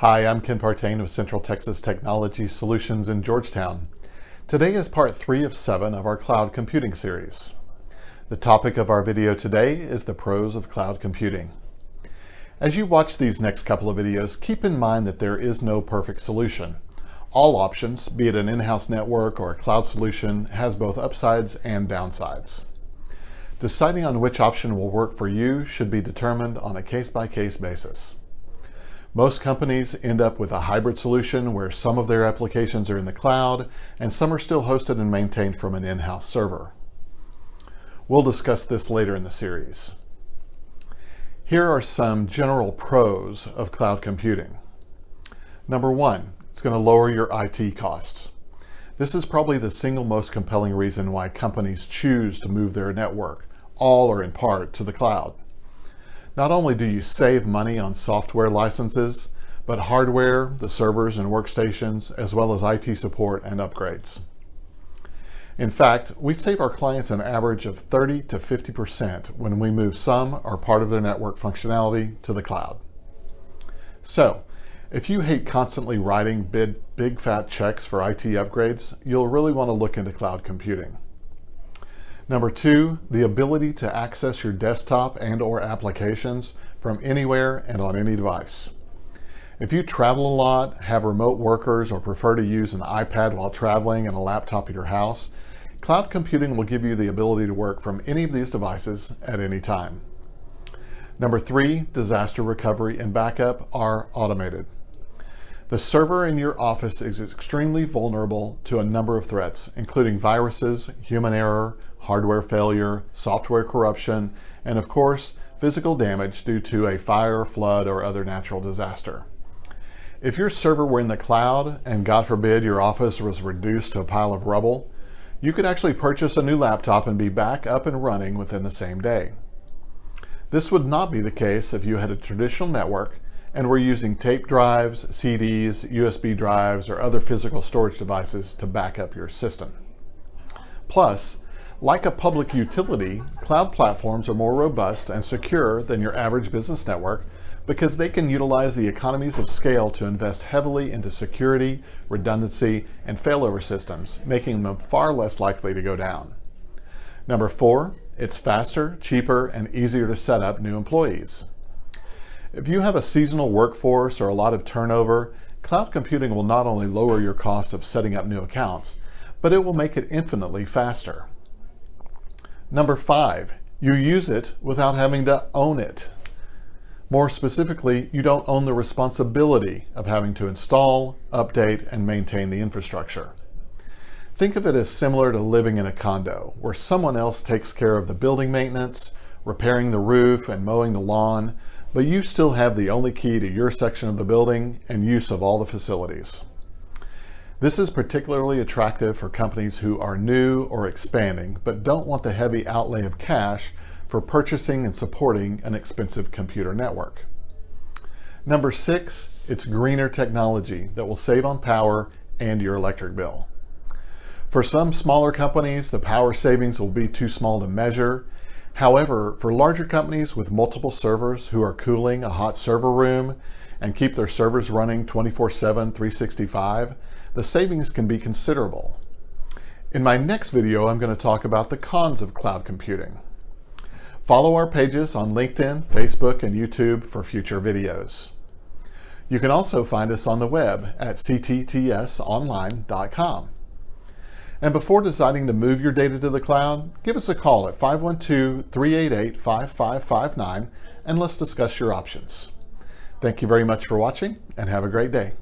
Hi, I'm Ken Partain with Central Texas Technology Solutions in Georgetown. Today is part 3 of 7 of our cloud computing series. The topic of our video today is the pros of cloud computing. As you watch these next couple of videos, keep in mind that there is no perfect solution. All options, be it an in-house network or a cloud solution, has both upsides and downsides. Deciding on which option will work for you should be determined on a case-by-case basis. Most companies end up with a hybrid solution where some of their applications are in the cloud and some are still hosted and maintained from an in-house server. We'll discuss this later in the series. Here are some general pros of cloud computing. Number 1, it's going to lower your IT costs. This is probably the single most compelling reason why companies choose to move their network, all or in part, to the cloud. Not only do you save money on software licenses, but hardware, the servers and workstations, as well as IT support and upgrades. In fact, we save our clients an average of 30 to 50% when we move some or part of their network functionality to the cloud. So, if you hate constantly writing big fat checks for IT upgrades, you'll really want to look into cloud computing. Number 2, the ability to access your desktop and/or applications from anywhere and on any device. If you travel a lot, have remote workers, or prefer to use an iPad while traveling and a laptop at your house, cloud computing will give you the ability to work from any of these devices at any time. Number 3, disaster recovery and backup are automated. The server in your office is extremely vulnerable to a number of threats, including viruses, human error, hardware failure, software corruption, and of course, physical damage due to a fire, flood, or other natural disaster. If your server were in the cloud, and God forbid your office was reduced to a pile of rubble, you could actually purchase a new laptop and be back up and running within the same day. This would not be the case if you had a traditional network and were using tape drives, CDs, USB drives, or other physical storage devices to back up your system. Plus, like a public utility, cloud platforms are more robust and secure than your average business network because they can utilize the economies of scale to invest heavily into security, redundancy, and failover systems, making them far less likely to go down. Number 4, it's faster, cheaper, and easier to set up new employees. If you have a seasonal workforce or a lot of turnover, cloud computing will not only lower your cost of setting up new accounts, but it will make it infinitely faster. Number 5, you use it without having to own it. More specifically, you don't own the responsibility of having to install, update, and maintain the infrastructure. Think of it as similar to living in a condo, where someone else takes care of the building maintenance, repairing the roof, and mowing the lawn, but you still have the only key to your section of the building and use of all the facilities. This is particularly attractive for companies who are new or expanding, but don't want the heavy outlay of cash for purchasing and supporting an expensive computer network. Number 6, it's greener technology that will save on power and your electric bill. For some smaller companies, the power savings will be too small to measure. However, for larger companies with multiple servers who are cooling a hot server room and keep their servers running 24/7, 365, the savings can be considerable. In my next video, I'm going to talk about the cons of cloud computing. Follow our pages on LinkedIn, Facebook, and YouTube for future videos. You can also find us on the web at cttsonline.com. And before deciding to move your data to the cloud, give us a call at 512-388-5559 and let's discuss your options. Thank you very much for watching and have a great day.